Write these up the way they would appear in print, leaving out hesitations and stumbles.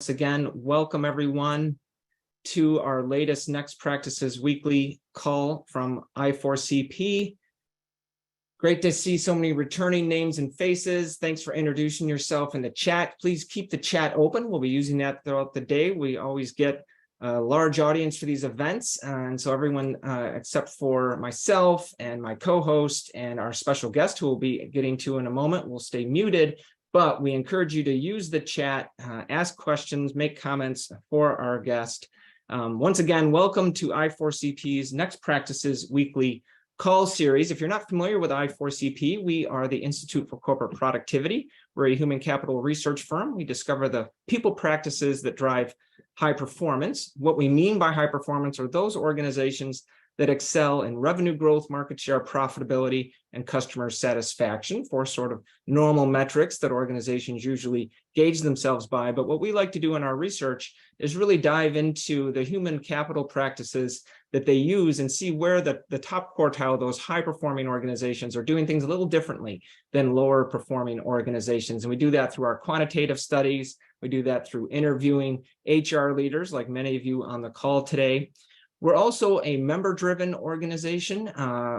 Once again, welcome everyone to our latest Next Practices weekly call from I4CP. Great to see so many returning names and faces. Thanks for introducing yourself in the chat. Please keep the chat open. We'll be using that throughout the day. We always get a large audience for these events. And so everyone, except for myself and my co-host and our special guest, who we'll be getting to in a moment, will stay muted. But we encourage you to use the chat, ask questions, make comments for our guest. Once again, welcome to I4CP's Next Practices weekly call series. If you're not familiar with I4CP, we are the Institute for Corporate Productivity. We're a human capital research firm. We discover the people practices that drive high performance. What we mean by high performance are those organizations that excel in revenue growth, market share, profitability, and customer satisfaction, for sort of normal metrics that organizations usually gauge themselves by. But what we like to do in our research is really dive into the human capital practices that they use and see where the top quartile, those high-performing organizations, are doing things a little differently than lower-performing organizations. And we do that through our quantitative studies. We do that through interviewing HR leaders, like many of you on the call today. We're also a member-driven organization,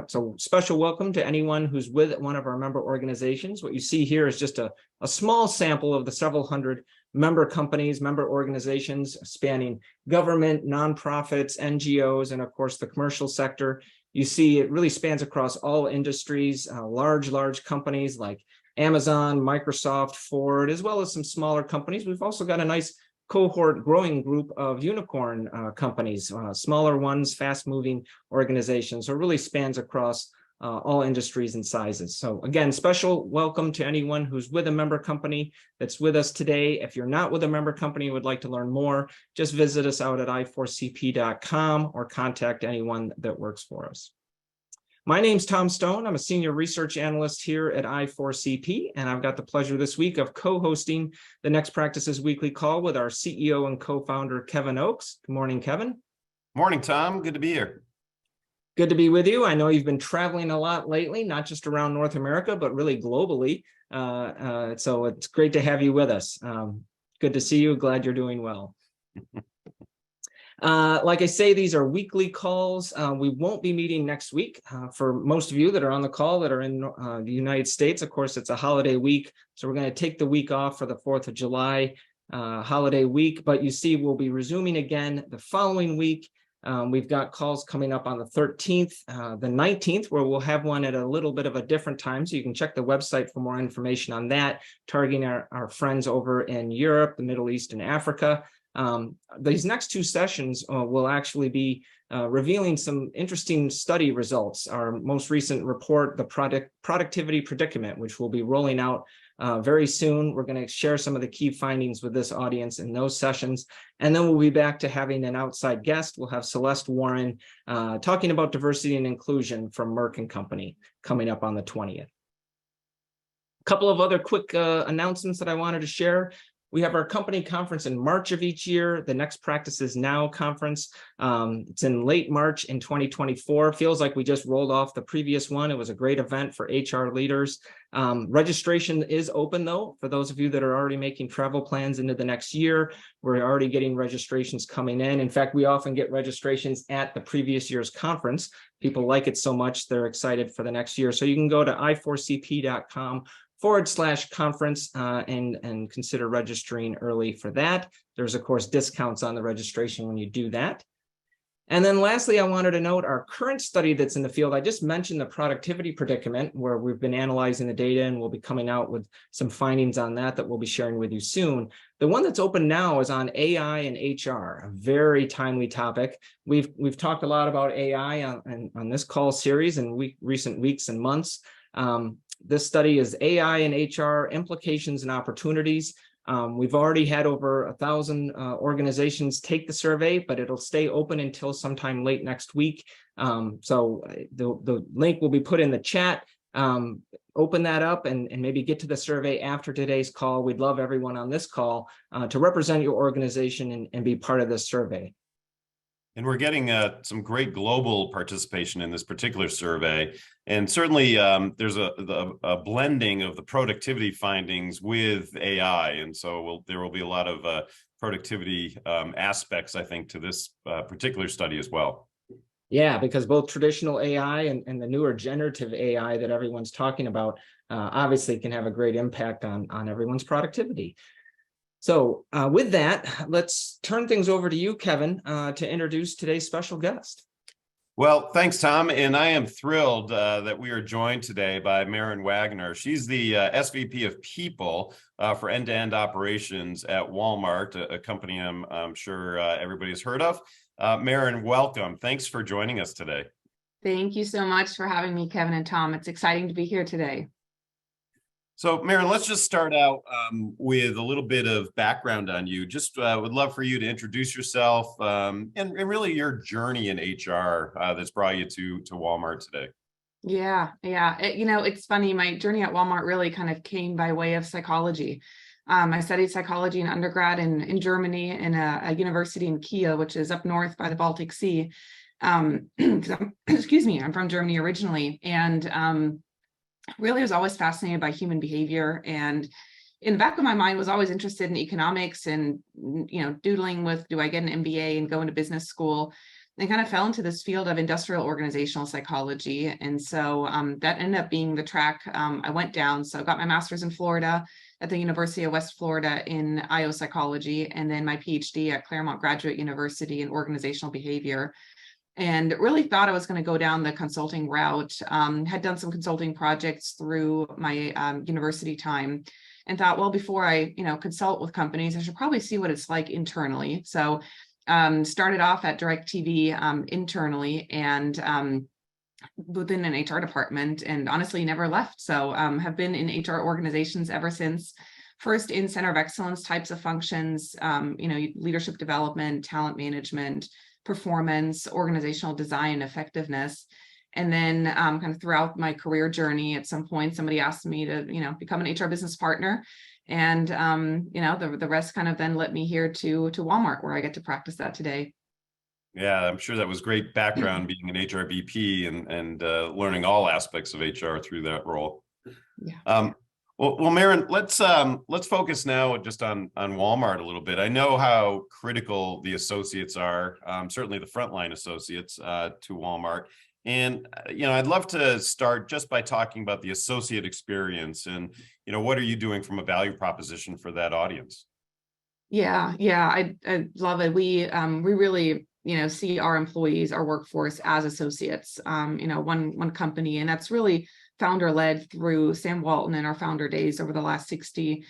so special welcome to anyone who's with one of our member organizations. What you see here is just a small sample of the several hundred member companies, member organizations spanning government, nonprofits, NGOs, and of course the commercial sector. You see it really spans across all industries, large companies like Amazon, Microsoft, Ford, as well as some smaller companies. We've also got a nice cohort growing group of unicorn companies, smaller ones, fast-moving organizations. So it really spans across all industries and sizes. So again, special welcome to anyone who's with a member company that's with us today. If you're not with a member company and would like to learn more, just visit us out at i4cp.com or contact anyone that works for us. My name's Tom Stone. I'm a senior research analyst here at I4CP, and I've got the pleasure this week of co-hosting the Next Practices weekly call with our CEO and co-founder, Kevin Oakes. Good morning, Kevin. Morning, Tom. Good to be here. Good to be with you. I know you've been traveling a lot lately, not just around North America, but really globally. So it's great to have you with us. Good to see you. Glad you're doing well. Like I say, these are weekly calls. We won't be meeting next week. For most of you that are on the call that are in the United States, of course, it's a holiday week. So we're going to take the week off for the 4th of July holiday week. But you see, we'll be resuming again the following week. We've got calls coming up on the 13th, the 19th, where we'll have one at a little bit of a different time. So you can check the website for more information on that, targeting our friends over in Europe, the Middle East, and Africa. These next two sessions will actually be revealing some interesting study results. Our most recent report, the Productivity Predicament, which we'll be rolling out very soon. We're going to share some of the key findings with this audience in those sessions. And then we'll be back to having an outside guest. We'll have Celeste Warren talking about diversity and inclusion from Merck & Company coming up on the 20th. A couple of other quick announcements that I wanted to share. We have our company conference in March of each year, the Next Practices Now conference. It's in late March in 2024. Feels like we just rolled off the previous one. It was a great event for HR leaders. Registration is open, though, for those of you that are already making travel plans into the next year. We're already getting registrations coming in. In fact, we often get registrations at the previous year's conference. People like it so much, they're excited for the next year. So you can go to i4cp.com/conference and consider registering early for that. There's, of course, discounts on the registration when you do that. And then lastly, I wanted to note our current study that's in the field. I just mentioned the Productivity Predicament, where we've been analyzing the data, and we'll be coming out with some findings on that we'll be sharing with you soon. The one that's open now is on AI and HR, a very timely topic. We've talked a lot about AI on this call series in recent weeks and months. This study is AI and HR Implications and Opportunities. We've already had over 1,000 organizations take the survey, but it'll stay open until sometime late next week. So the link will be put in the chat. Open that up and maybe get to the survey after today's call. We'd love everyone on this call to represent your organization and be part of this survey. And we're getting some great global participation in this particular survey. And certainly there's a blending of the productivity findings with AI. And so there will be a lot of productivity aspects, I think, to this particular study as well. Yeah, because both traditional AI and the newer generative AI that everyone's talking about obviously can have a great impact on everyone's productivity. So with that, let's turn things over to you, Kevin, to introduce today's special guest. Well, thanks, Tom. And I am thrilled that we are joined today by Maren Waggoner. She's the SVP of People for end-to-end operations at Walmart, a company I'm sure everybody's heard of. Maren, welcome. Thanks for joining us today. Thank you so much for having me, Kevin and Tom. It's exciting to be here today. So, Maren, let's just start out with a little bit of background on you. Just would love for you to introduce yourself and really your journey in HR that's brought you to Walmart today. Yeah. It's funny. My journey at Walmart really kind of came by way of psychology. I studied psychology in undergrad in Germany in a university in Kiel, which is up north by the Baltic Sea. Excuse me, I'm from Germany originally, and really was always fascinated by human behavior, and in the back of my mind was always interested in economics and doodling with, do I get an MBA and go into business school, and kind of fell into this field of industrial organizational psychology. And so that ended up being the track I went down. So I got my master's in Florida at the University of West Florida in IO psychology, and then my PhD at Claremont Graduate University in organizational behavior. And really thought I was going to go down the consulting route. Had done some consulting projects through my university time, and thought, well, before I consult with companies, I should probably see what it's like internally. So started off at DirecTV internally and within an HR department, and honestly never left. So have been in HR organizations ever since. First in center of excellence types of functions, leadership development, talent management, performance, organizational design, effectiveness. And then kind of throughout my career journey, at some point, somebody asked me to, become an HR business partner. And, the rest kind of then led me here to Walmart, where I get to practice that today. Yeah, I'm sure that was great background being an HR VP and learning all aspects of HR through that role. Yeah. Well, Maren, let's focus now just on Walmart a little bit. I know how critical the associates are, certainly the frontline associates to Walmart. And I'd love to start just by talking about the associate experience and what are you doing from a value proposition for that audience? Yeah, I love it. We really see our employees, our workforce as associates. One company, and that's really founder led through Sam Walton and our founder days over the last 60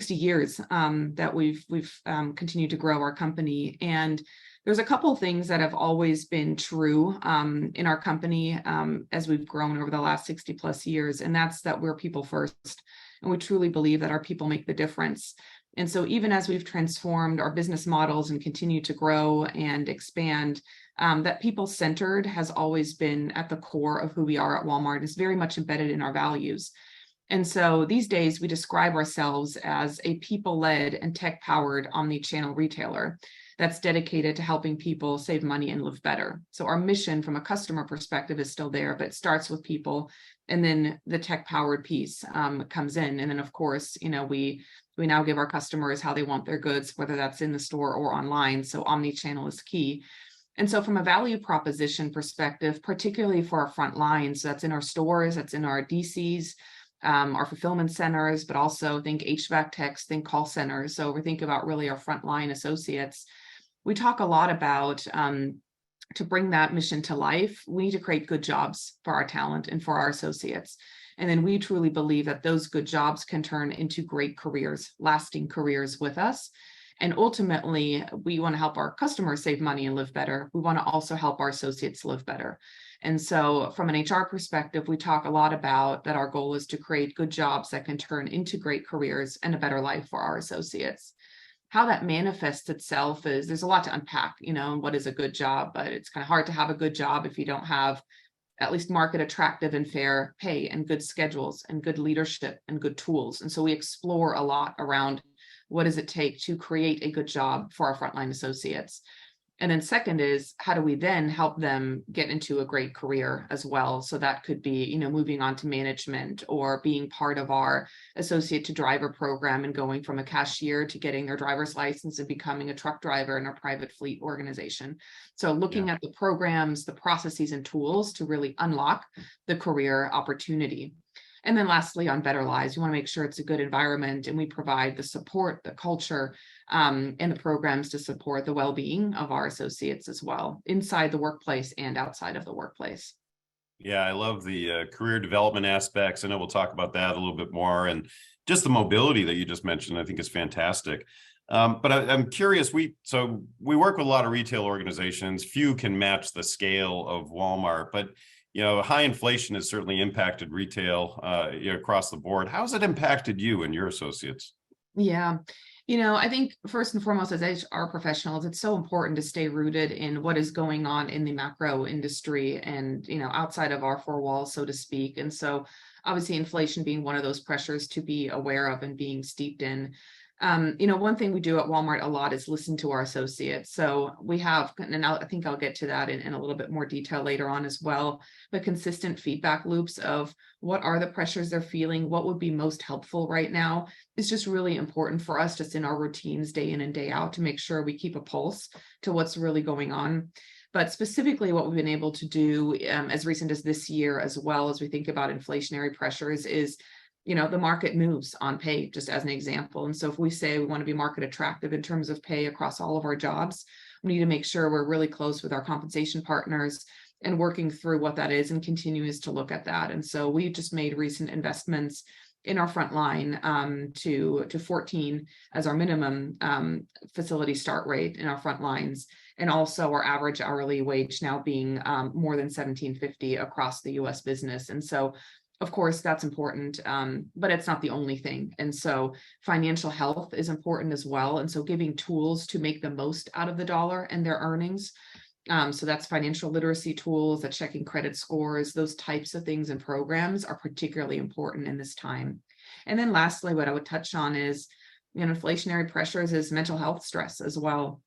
years that we've continued to grow our company. And there's a couple of things that have always been true in our company as we've grown over the last 60 plus years. And that's that we're people first. And we truly believe that our people make the difference. And so even as we've transformed our business models and continue to grow and expand, that people-centered has always been at the core of who we are at Walmart. It's very much embedded in our values. And so these days we describe ourselves as a people-led and tech-powered omni-channel retailer that's dedicated to helping people save money and live better. So our mission from a customer perspective is still there, but it starts with people, and then the tech-powered piece comes in. And then of course, we now give our customers how they want their goods, whether that's in the store or online. So omni-channel is key. And so from a value proposition perspective, particularly for our front lines, so that's in our stores, that's in our DCs, our fulfillment centers, but also think HVAC techs, think call centers. So we think about really our frontline associates. We talk a lot about to bring that mission to life, we need to create good jobs for our talent and for our associates. And then we truly believe that those good jobs can turn into great careers, lasting careers with us. And ultimately, we want to help our customers save money and live better. We want to also help our associates live better. And so from an HR perspective, we talk a lot about that our goal is to create good jobs that can turn into great careers and a better life for our associates. How that manifests itself is there's a lot to unpack, what is a good job, but it's kind of hard to have a good job if you don't have at least market attractive and fair pay and good schedules and good leadership and good tools. And so we explore a lot around what does it take to create a good job for our frontline associates. And then second is, how do we then help them get into a great career as well? So that could be, moving on to management or being part of our associate to driver program and going from a cashier to getting their driver's license and becoming a truck driver in a private fleet organization. So looking at the programs, the processes and tools to really unlock the career opportunity. And then lastly, on Better Lives, we want to make sure it's a good environment and we provide the support, the culture, and the programs to support the well-being of our associates as well, inside the workplace and outside of the workplace. Yeah, I love the career development aspects. I know we'll talk about that a little bit more, and just the mobility that you just mentioned, I think is fantastic. But I'm curious, we work with a lot of retail organizations. Few can match the scale of Walmart, but high inflation has certainly impacted retail across the board. How has it impacted you and your associates? Yeah. I think first and foremost, as HR professionals, it's so important to stay rooted in what is going on in the macro industry and, outside of our four walls, so to speak. And so obviously inflation being one of those pressures to be aware of and being steeped in. One thing we do at Walmart a lot is listen to our associates. So we have, and I think I'll get to that in a little bit more detail later on as well, but consistent feedback loops of what are the pressures they're feeling, what would be most helpful right now is just really important for us just in our routines day in and day out to make sure we keep a pulse to what's really going on. But specifically what we've been able to do as recent as this year, as well as we think about inflationary pressures is the market moves on pay, just as an example. And so if we say we want to be market attractive in terms of pay across all of our jobs, we need to make sure we're really close with our compensation partners and working through what that is and continues to look at that. And so we just made recent investments in our front line to 14 as our minimum facility start rate in our front lines. And also our average hourly wage now being more than $17.50 across the US business. And so of course, that's important, but it's not the only thing. And so financial health is important as well. And so giving tools to make the most out of the dollar and their earnings. So that's financial literacy tools, that's checking credit scores, those types of things and programs are particularly important in this time. And then lastly, what I would touch on is, inflationary pressures is mental health stress as well.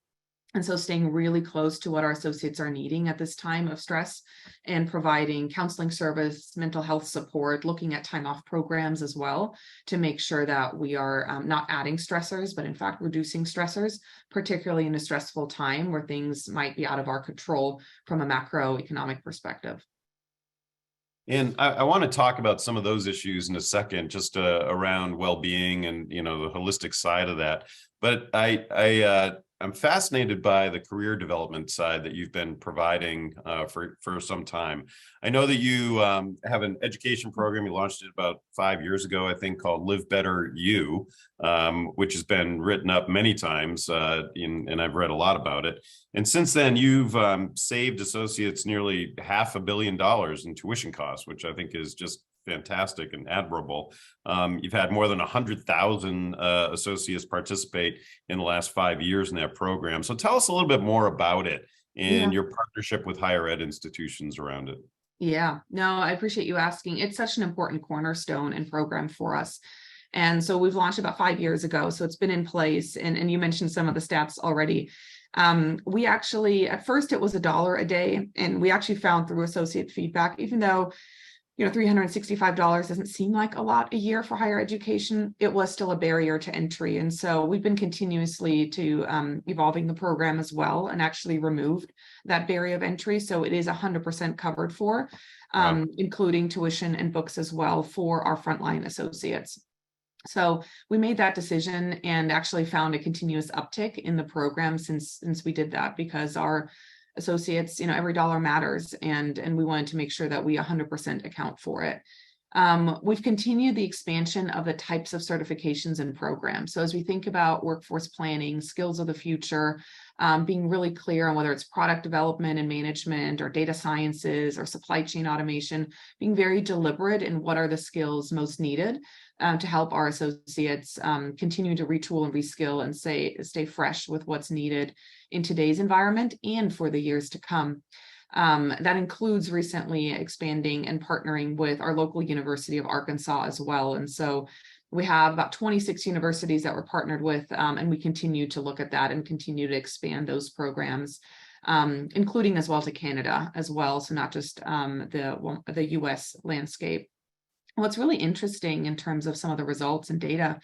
And so staying really close to what our associates are needing at this time of stress and providing counseling service, mental health support, looking at time off programs as well to make sure that we are not adding stressors, but in fact reducing stressors, particularly in a stressful time where things might be out of our control from a macroeconomic perspective. And I want to talk about some of those issues in a second, just around well-being and the holistic side of that. But I'm fascinated by the career development side that you've been providing for some time. I know that you have an education program. You launched it about 5 years ago, I think, called Live Better You, which has been written up many times, and I've read a lot about it. And since then, you've saved associates nearly $500 million in tuition costs, which I think is just fantastic and admirable. You've had more than 100,000 associates participate in the last 5 years in that program. So tell us a little bit more about it and your partnership with higher ed institutions around it. Yeah, no, I appreciate you asking. It's such an important cornerstone and program for us. And so we've launched about 5 years ago. So it's been in place. And you mentioned some of the stats already. We actually, at first it was $1 a day. And we actually found through associate feedback, even though $365 doesn't seem like a lot a year for higher education, it was still a barrier to entry. And so we've been continuously to evolving the program as well and actually removed that barrier of entry. So it is 100% covered for, including tuition and books as well for our frontline associates. So we made that decision and actually found a continuous uptick in the program since we did that, because our associates, every dollar matters, and we wanted to make sure that we 100% account for it. We've continued the expansion of the types of certifications and programs. So as we think about workforce planning, skills of the future, being really clear on whether it's product development and management or data sciences or supply chain automation, being very deliberate in what are the skills most needed to help our associates continue to retool and reskill and stay fresh with what's needed in today's environment and for the years to come. That includes recently expanding and partnering with our local University of Arkansas as well. And so We have about 26 universities that we're partnered with, and we continue to look at that and continue to expand those programs, including as well to Canada as well. So not just the US landscape. What's really interesting in terms of some of the results and data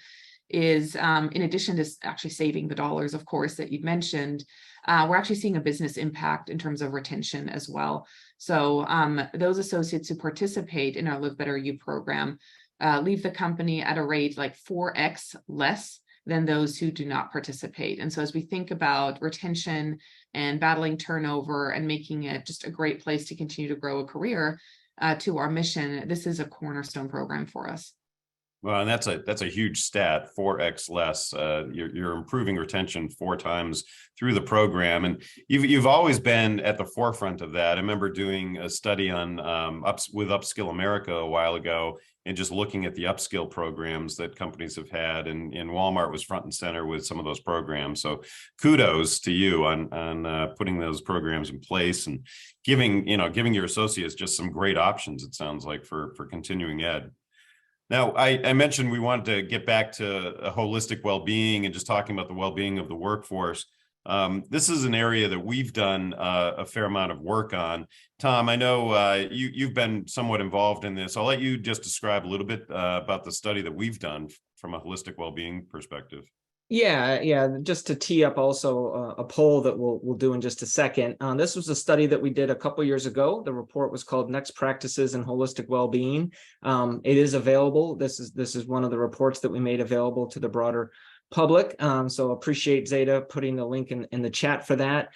is, in addition to actually saving the dollars, of course, that you'd mentioned, we're actually seeing a business impact in terms of retention as well. So those associates who participate in our Live Better You program leave the company at a rate like 4x less than those who do not participate. And so as we think about retention and battling turnover and making it just a great place to continue to grow a career to our mission, this is a cornerstone program for us. Well, and that's a huge stat, 4x less. You're improving retention 4 times through the program, and you've always been at the forefront of that. I remember doing a study on with Upskill America a while ago, and just looking at the upskill programs that companies have had, and Walmart was front and center with some of those programs. So kudos to you on putting those programs in place and giving your associates just some great options, it sounds like, for continuing ed. Now, I mentioned we wanted to get back to a holistic well-being and just talking about the well-being of the workforce. This is an area that we've done a fair amount of work on. Tom, I know you've been somewhat involved in this. I'll let you just describe a little bit about the study that we've done from a holistic well-being perspective. Yeah. Just to tee up also a poll that we'll do in just a second. This was a study that we did a couple years ago. The report was called Next Practices in Holistic Wellbeing. It is available. This is one of the reports that we made available to the broader public. So appreciate Zeta putting the link in the chat for that.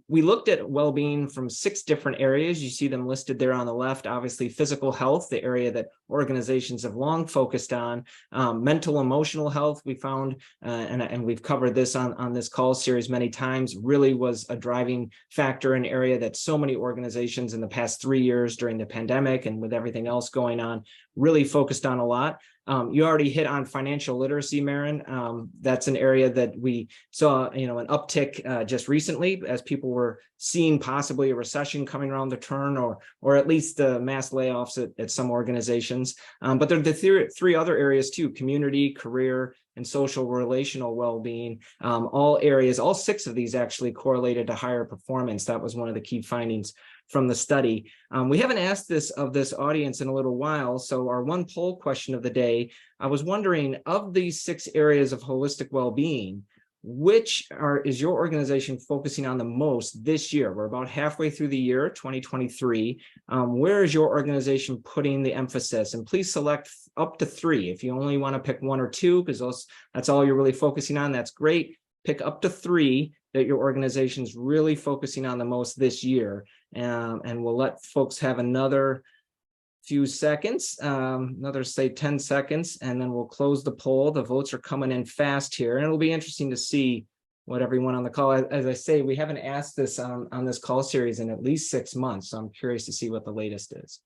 We looked at well-being from 6 different areas. You see them listed there on the left. Obviously, physical health, the area that organizations have long focused on. Mental, emotional health, we found, and we've covered this on this call series many times, really was a driving factor, an area that so many organizations in the past 3 years during the pandemic and with everything else going on really focused on a lot. You already hit on financial literacy, Maren. That's an area that we saw, an uptick just recently as people were seeing possibly a recession coming around the turn, or at least mass layoffs at some organizations. But there are the 3 other areas too: community, career, and social relational well-being. All areas, all 6 of these actually correlated to higher performance. That was one of the key findings from the study. We haven't asked this of this audience in a little while, so our one poll question of the day, I was wondering, of these 6 areas of holistic well-being, which is your organization focusing on the most this year? We're about halfway through the year, 2023. Where is your organization putting the emphasis? And please select up to 3. If you only want to pick 1 or 2, because that's all you're really focusing on, that's great. Pick up to 3 that your organization's really focusing on the most this year. And we'll let folks have another few seconds, another say 10 seconds, and then we'll close the poll. The votes are coming in fast here, and it'll be interesting to see what everyone on the call, as I say, we haven't asked this on this call series in at least 6 months. So I'm curious to see what the latest is.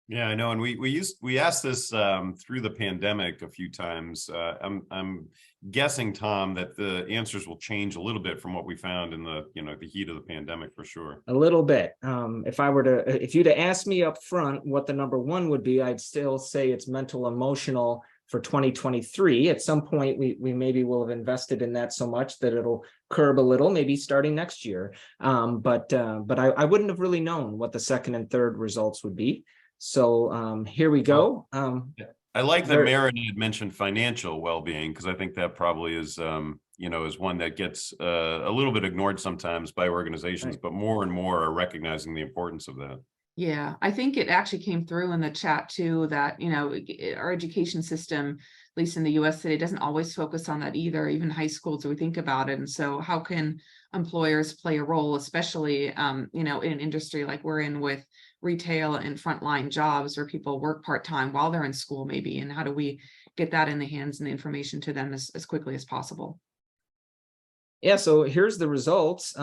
Yeah, I know, and we asked this through the pandemic a few times. I'm guessing, Tom, that the answers will change a little bit from what we found in the heat of the pandemic, for sure. A little bit. If you'd have asked me up front what the number 1 would be, I'd still say it's mental emotional for 2023. At some point, we maybe will have invested in that so much that it'll curb a little, maybe starting next year. But I wouldn't have really known what the second and third results would be. So here we go. I like that Maren had mentioned financial well-being, because I think that probably is, is one that gets a little bit ignored sometimes by organizations, right, but more and more are recognizing the importance of that. Yeah, I think it actually came through in the chat too, that, our education system, at least in the US today, doesn't always focus on that either, even high school, so we think about it. And so how can employers play a role, especially, in an industry like we're in with retail and frontline jobs where people work part-time while they're in school maybe, and how do we get that in the hands and the information to them as quickly as possible? Yeah, so here's the results.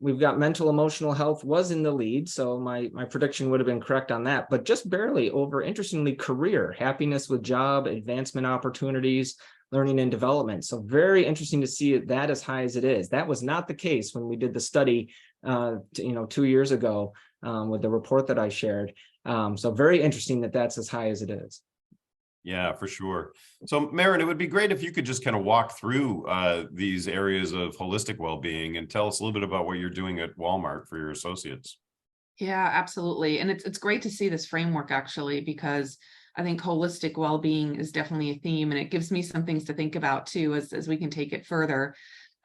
We've got mental emotional health was in the lead, so my prediction would have been correct on that, but just barely over, interestingly, career, happiness with job, advancement opportunities, learning and development. So very interesting to see that as high as it is. That was not the case when we did the study 2 years ago with the report that I shared. So very interesting that that's as high as it is. Yeah, for sure. So, Maren, it would be great if you could just kind of walk through these areas of holistic well-being and tell us a little bit about what you're doing at Walmart for your associates. Yeah, absolutely. And it's great to see this framework actually, because I think holistic well-being is definitely a theme, and it gives me some things to think about too as we can take it further.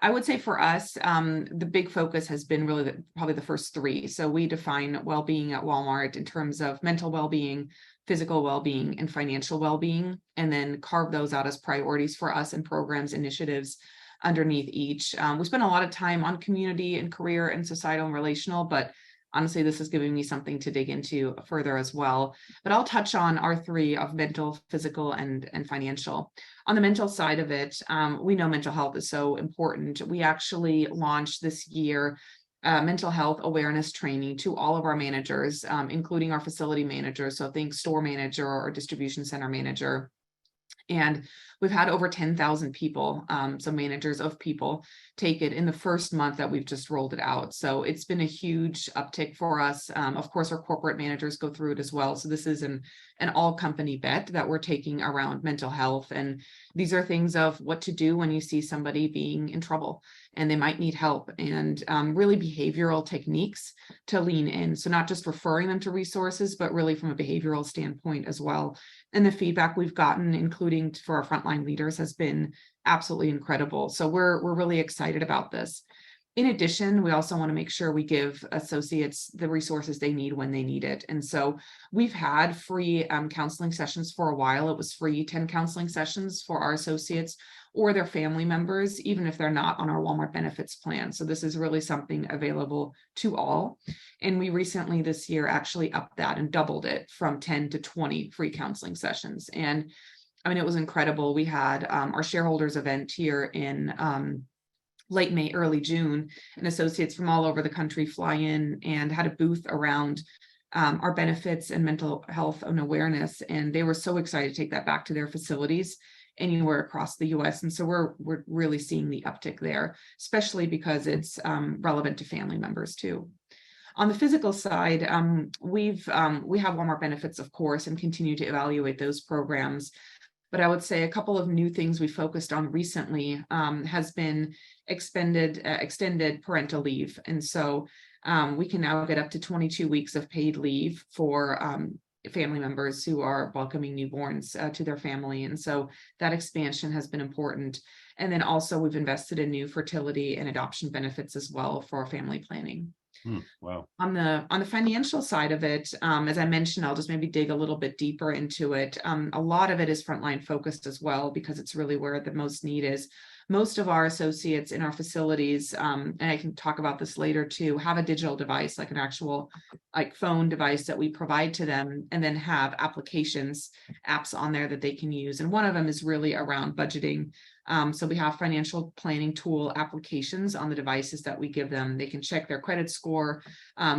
I would say for us, the big focus has been really probably the first three. So we define well-being at Walmart in terms of mental well-being, physical well-being, and financial well-being, and then carve those out as priorities for us and programs, initiatives underneath each. We spend a lot of time on community and career and societal and relational, but honestly, this is giving me something to dig into further as well. But I'll touch on our three of mental, physical, and financial. On the mental side of it, we know mental health is so important. We actually launched this year mental health awareness training to all of our managers, including our facility managers. So think store manager or distribution center manager. And we've had over 10,000 people, so managers of people, take it in the first month that we've just rolled it out. So it's been a huge uptick for us. Of course, our corporate managers go through it as well. So this is an all company bet that we're taking around mental health. And these are things of what to do when you see somebody being in trouble and they might need help, and really behavioral techniques to lean in. So not just referring them to resources, but really from a behavioral standpoint as well. And the feedback we've gotten, including for our frontline leaders, has been absolutely incredible. So we're really excited about this. In addition, we also want to make sure we give associates the resources they need when they need it. And so we've had free counseling sessions for a while. It was free 10 counseling sessions for our associates or their family members, even if they're not on our Walmart benefits plan. So this is really something available to all. And we recently this year actually upped that and doubled it from 10 to 20 free counseling sessions. And I mean, it was incredible. We had our shareholders event here in late May, early June, and associates from all over the country fly in and had a booth around our benefits and mental health and awareness. And they were so excited to take that back to their facilities anywhere across the US. And so we're really seeing the uptick there, especially because it's relevant to family members too. On the physical side, we have Walmart benefits, of course, and continue to evaluate those programs. But I would say a couple of new things we focused on recently has been extended parental leave. And so we can now get up to 22 weeks of paid leave for family members who are welcoming newborns to their family. And so that expansion has been important. And then also we've invested in new fertility and adoption benefits as well for family planning. Wow. On the financial side of it, as I mentioned, I'll just maybe dig a little bit deeper into it. A lot of it is frontline focused as well, because it's really where the most need is. Most of our associates in our facilities, and I can talk about this later too, have a digital device, like an actual phone device that we provide to them, and then have apps on there that they can use. And one of them is really around budgeting. So we have financial planning tool applications on the devices that we give them. They can check their credit score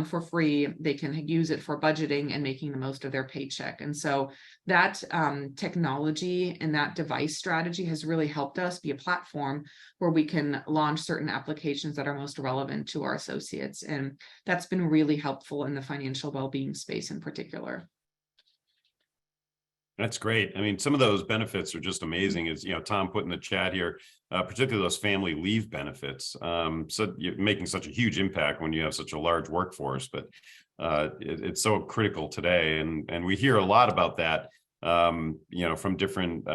for free. They can use it for budgeting and making the most of their paycheck. And so that technology and that device strategy has really helped us be a platform where we can launch certain applications that are most relevant to our associates. And that's been really helpful in the financial well-being space in particular. That's great. I mean, some of those benefits are just amazing. As Tom put in the chat here, particularly those family leave benefits. So you're making such a huge impact when you have such a large workforce, but it's so critical today. And we hear a lot about that, from different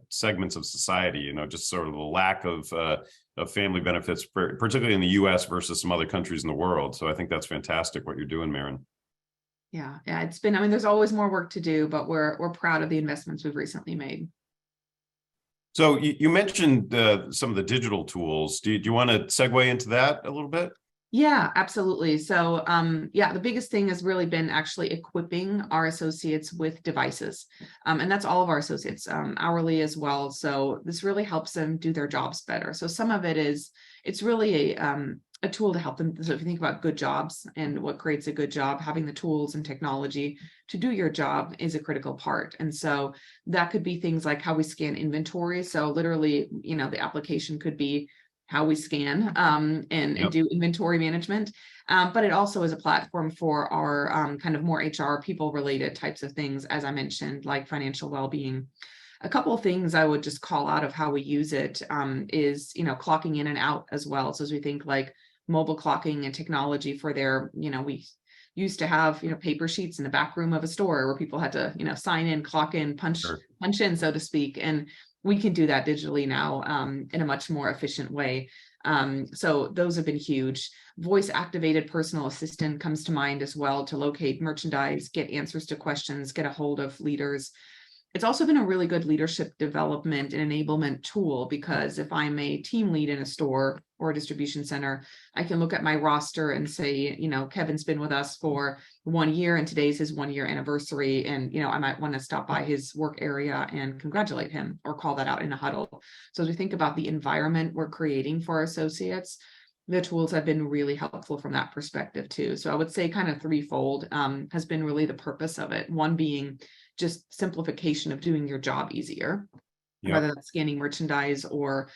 segments of society, just sort of the lack of family benefits, particularly in the US versus some other countries in the world. So I think that's fantastic what you're doing, Maren. Yeah, it's been, I mean, there's always more work to do, but we're proud of the investments we've recently made. So you mentioned some of the digital tools. Do you want to segue into that a little bit? Yeah, absolutely. So the biggest thing has really been actually equipping our associates with devices. And that's all of our associates, hourly as well. So this really helps them do their jobs better. So some of it is, it's really a tool to help them. So if you think about good jobs and what creates a good job, having the tools and technology to do your job is a critical part. And so that could be things like how we scan inventory. So literally, the application could be how we scan and Yep. do inventory management. But it also is a platform for our kind of more HR people related types of things, as I mentioned, like financial well-being. A couple of things I would just call out of how we use it is, clocking in and out as well. So as we think like mobile clocking and technology for their, we used to have, paper sheets in the back room of a store where people had to, sign in, clock in, punch Sure. in, so to speak. And we can do that digitally now in a much more efficient way. So those have been huge. Voice activated personal assistant comes to mind as well to locate merchandise, get answers to questions, get a hold of leaders. It's also been a really good leadership development and enablement tool, because if I'm a team lead in a store or a distribution center, I can look at my roster and say, Kevin's been with us for 1 year and today's his 1 year anniversary. And, I might want to stop by his work area and congratulate him or call that out in a huddle. So as we think about the environment we're creating for our associates, the tools have been really helpful from that perspective too. So I would say kind of threefold has been really the purpose of it. One being just simplification of doing your job easier, Yep. whether that's scanning merchandise or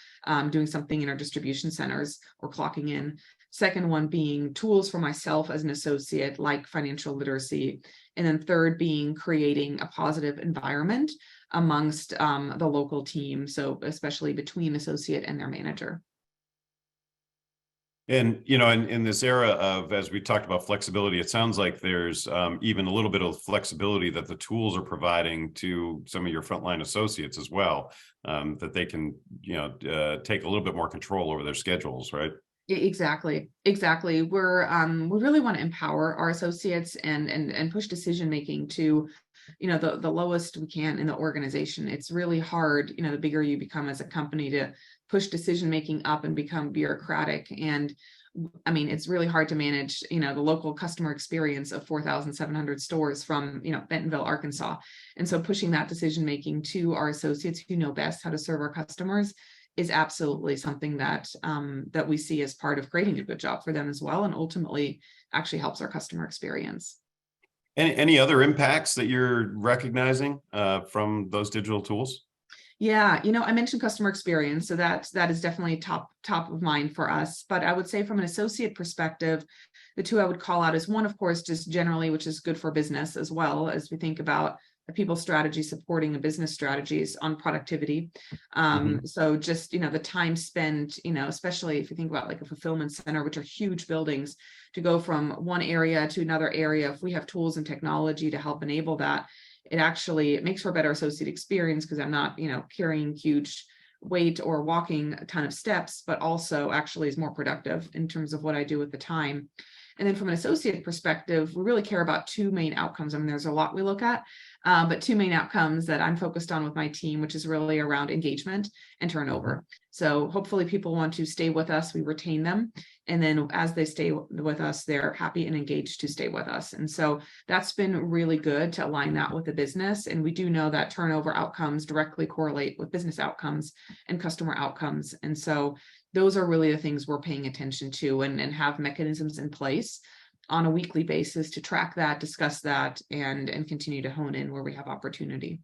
doing something in our distribution centers or clocking in. Second one being tools for myself as an associate, like financial literacy. And then third being creating a positive environment amongst the local team. So especially between associate and their manager. And, in this era of, as we talked about flexibility, it sounds like there's even a little bit of flexibility that the tools are providing to some of your frontline associates as well, that they can, take a little bit more control over their schedules, right? Exactly. We really want to empower our associates and push decision making to, the lowest we can in the organization. It's really hard, the bigger you become as a company, to push decision making up and become bureaucratic. And I mean, it's really hard to manage, the local customer experience of 4,700 stores from, Bentonville, Arkansas. And so pushing that decision making to our associates who know best how to serve our customers is absolutely something that that we see as part of creating a good job for them as well, and ultimately actually helps our customer experience. Any other impacts that you're recognizing from those digital tools? Yeah, I mentioned customer experience, so that is definitely top of mind for us. But I would say from an associate perspective, the two I would call out is one, of course, just generally, which is good for business as well, as we think about a people strategy supporting the business strategies on productivity. So just, the time spent, especially if you think about like a fulfillment center, which are huge buildings, to go from one area to another area, if we have tools and technology to help enable that, it makes for a better associate experience, because I'm not, carrying huge weight or walking a ton of steps, but also actually is more productive in terms of what I do with the time. And then from an associate perspective, we really care about two main outcomes. I mean, there's a lot we look at, but two main outcomes that I'm focused on with my team, which is really around engagement and turnover. So hopefully people want to stay with us, we retain them. And then as they stay with us, they're happy and engaged to stay with us. And so that's been really good to align that with the business. And we do know that turnover outcomes directly correlate with business outcomes and customer outcomes. And so those are really the things we're paying attention to, and have mechanisms in place on a weekly basis to track that, discuss that, and continue to hone in where we have opportunity.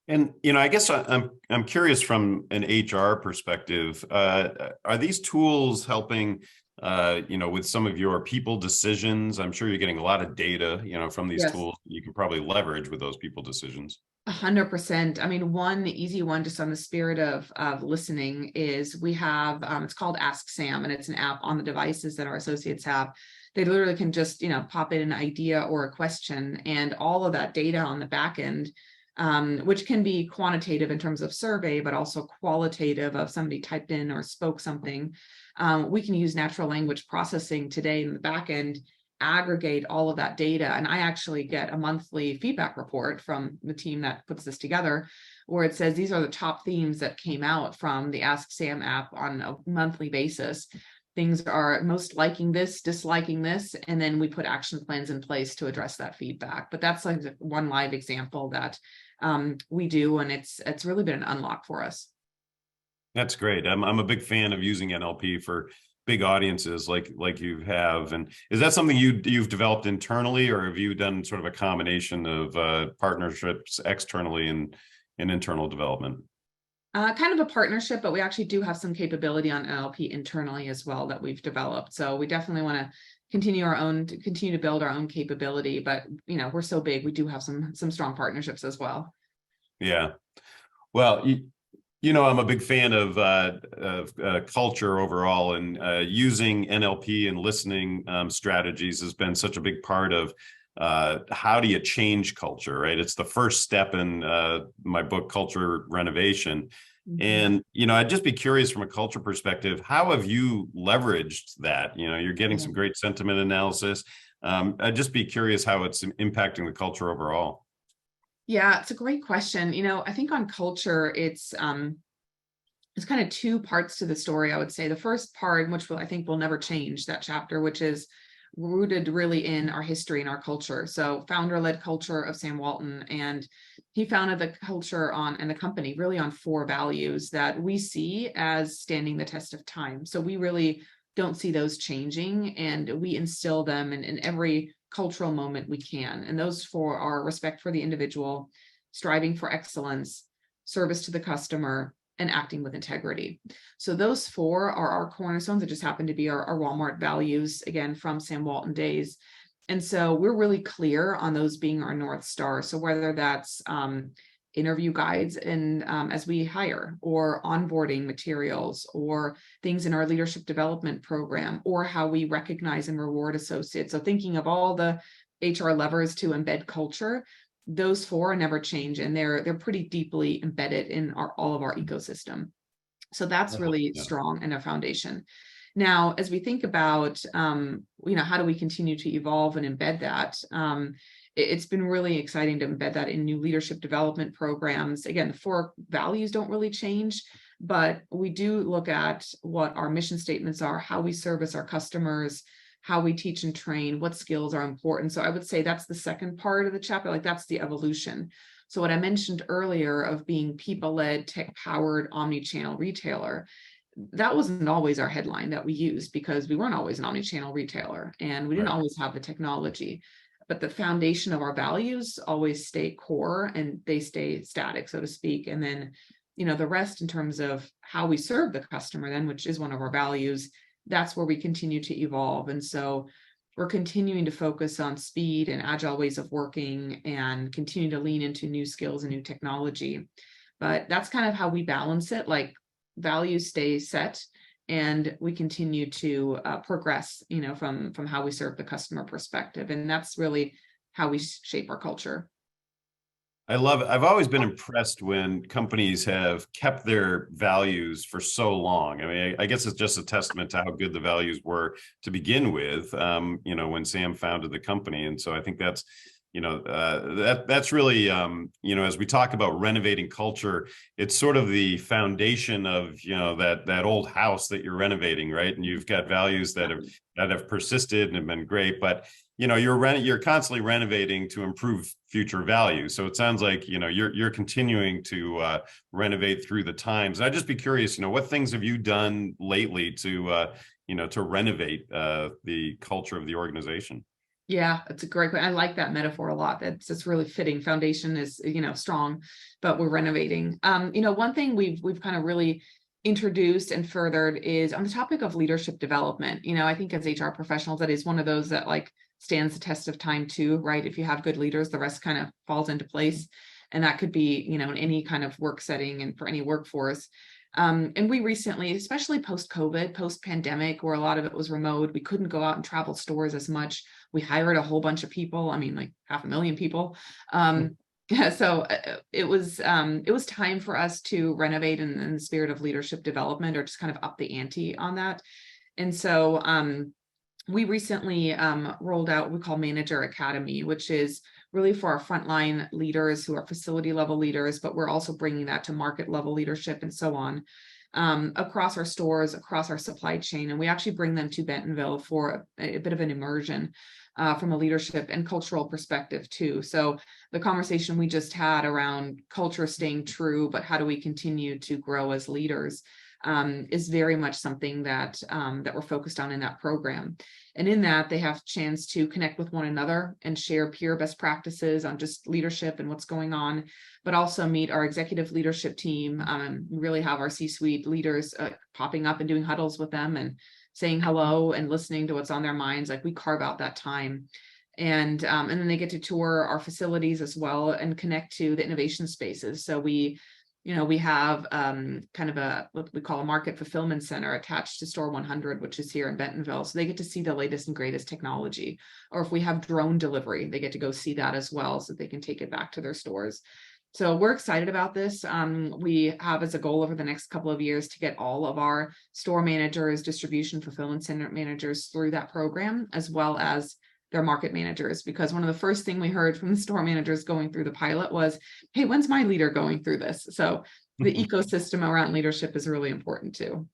And, I guess I'm curious from an HR perspective, are these tools helping, with some of your people decisions? I'm sure you're getting a lot of data, from these Yes. tools you can probably leverage with those people decisions. 100%. I mean, one easy one, just on the spirit of listening, is we have, it's called Ask Sam, and it's an app on the devices that our associates have. They literally can just, pop in an idea or a question, and all of that data on the back end, which can be quantitative in terms of survey, but also qualitative of somebody typed in or spoke something. We can use natural language processing today in the back end, aggregate all of that data. And I actually get a monthly feedback report from the team that puts this together, where it says these are the top themes that came out from the Ask Sam app on a monthly basis. Things are most liking this, disliking this, and then we put action plans in place to address that feedback. But that's like one live example that we do, and it's really been an unlock for us. That's great. I'm a big fan of using NLP for big audiences like you have. And is that something you've developed internally, or have you done sort of a combination of partnerships externally and internal development? Kind of a partnership, but we actually do have some capability on NLP internally as well that we've developed. So we definitely want to continue to build our own capability. But we're so big, we do have some strong partnerships as well. Yeah. Well, I'm a big fan of culture overall, and using NLP and listening strategies has been such a big part of how do you change culture, right? It's the first step in my book, Culture Renovation. And, I'd just be curious from a culture perspective, how have you leveraged that? You're getting some great sentiment analysis. I'd just be curious how it's impacting the culture overall. Yeah, it's a great question. I think on culture, it's kind of two parts to the story, I would say. The first part, which I think will never change, that chapter, which is rooted really in our history and our culture. So founder-led culture of Sam Walton, and he founded the culture and the company really on 4 values that we see as standing the test of time. So we really don't see those changing, and we instill them in every cultural moment we can. And those 4 are respect for the individual, striving for excellence, service to the customer, and acting with integrity. So those 4 are our cornerstones. It just happen to be our Walmart values, again, from Sam Walton days. And so we're really clear on those being our North Star. So whether that's interview guides and as we hire, or onboarding materials, or things in our leadership development program, or how we recognize and reward associates. So thinking of all the HR levers to embed culture, those 4 never change, and they're pretty deeply embedded in all of our ecosystem. So that's really strong in our foundation. Now, as we think about, how do we continue to evolve and embed that? It's been really exciting to embed that in new leadership development programs. Again, the 4 values don't really change, but we do look at what our mission statements are, how we service our customers, how we teach and train, what skills are important. So I would say that's the second part of the chapter, like that's the evolution. So what I mentioned earlier of being people-led, tech-powered, omni-channel retailer, that wasn't always our headline that we used, because we weren't always an omni-channel retailer and we didn't always have the technology. But the foundation of our values always stay core, and they stay static, so to speak. And then, the rest in terms of how we serve the customer then, which is one of our values, that's where we continue to evolve. And so we're continuing to focus on speed and agile ways of working, and continue to lean into new skills and new technology. But that's kind of how we balance it. Like, values stay set, and we continue to progress, from how we serve the customer perspective. And that's really how we shape our culture. I love it. I've always been impressed when companies have kept their values for so long. I mean, I guess it's just a testament to how good the values were to begin with, when Sam founded the company. And so I think that's, that's really, as we talk about renovating culture, it's sort of the foundation of, that old house that you're renovating, right? And you've got values that have persisted and have been great, but you're constantly renovating to improve future value. So it sounds like, you're continuing to renovate through the times. And I'd just be curious, what things have you done lately to renovate the culture of the organization? Yeah, that's a great point. I like that metaphor a lot. That's just really fitting. Foundation is, strong, but we're renovating. One thing we've kind of really introduced and furthered is on the topic of leadership development. I think as HR professionals, that is one of those that stands the test of time too, right? If you have good leaders, the rest kind of falls into place. And that could be, in any kind of work setting and for any workforce. And we recently, especially post-COVID, post-pandemic, where a lot of it was remote, we couldn't go out and travel stores as much. We hired a whole bunch of people. I mean, 500,000 people. So it was time for us to renovate in the spirit of leadership development, or just kind of up the ante on that. And so we recently rolled out what we call Manager Academy, which is really for our frontline leaders who are facility level leaders, but we're also bringing that to market level leadership and so on, across our stores, across our supply chain. And we actually bring them to Bentonville for a bit of an immersion from a leadership and cultural perspective too. So the conversation we just had around culture staying true, but how do we continue to grow as leaders? is very much something that that we're focused on in that program. And in that, they have a chance to connect with one another and share peer best practices on just leadership and what's going on, but also meet our executive leadership team. We really have our C-suite leaders popping up and doing huddles with them and saying hello and listening to what's on their minds. Like, we carve out that time. And then they get to tour our facilities as well and connect to the innovation spaces. So we have kind of what we call a market fulfillment center attached to Store 100, which is here in Bentonville. So they get to see the latest and greatest technology. Or if we have drone delivery, they get to go see that as well, so they can take it back to their stores. So we're excited about this. We have as a goal over the next couple of years to get all of our store managers, distribution fulfillment center managers through that program, as well as their market managers, because one of the first thing we heard from the store managers going through the pilot was, hey, when's my leader going through this? So the ecosystem around leadership is really important too.